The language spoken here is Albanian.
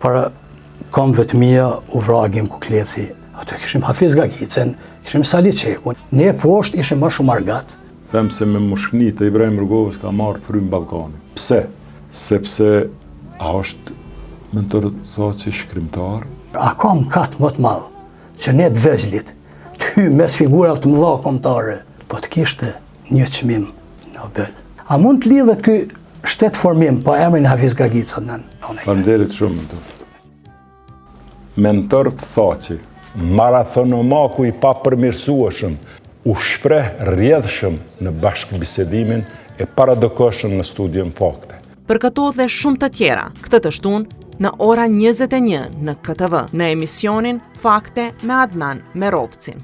para komëve të mija u vragim Kukleci. Ato kishim Hafiz Gagicën, kishim Sali Qekun. Ne poshtë ishim më shumë argat. Them se me moshkni të Ibrahim Rrugovës ka marrë frym Ballkani. Pse? Sepse a është mentor thotë shkrimtar. A ka mëkat më të madh që ne të vegjlit të hyjmë mes figurave të mëdha kombëtare, po të kishte një çmim Nobel. A mund të lidhet ky shtet formim pa emrin Hafiz Gagica nën? Faleminderit shumë mentor. Mentor të thotë marathonomaku i papërmirësueshëm u shpreh rrjedhshëm në bashkëbisedimin e paradokoshëm në studium fakte. Për këto dhe shumë të tjera, këtë të shtunë në ora 21 në KTV, në emisionin Fakte me Adnan Merovcin.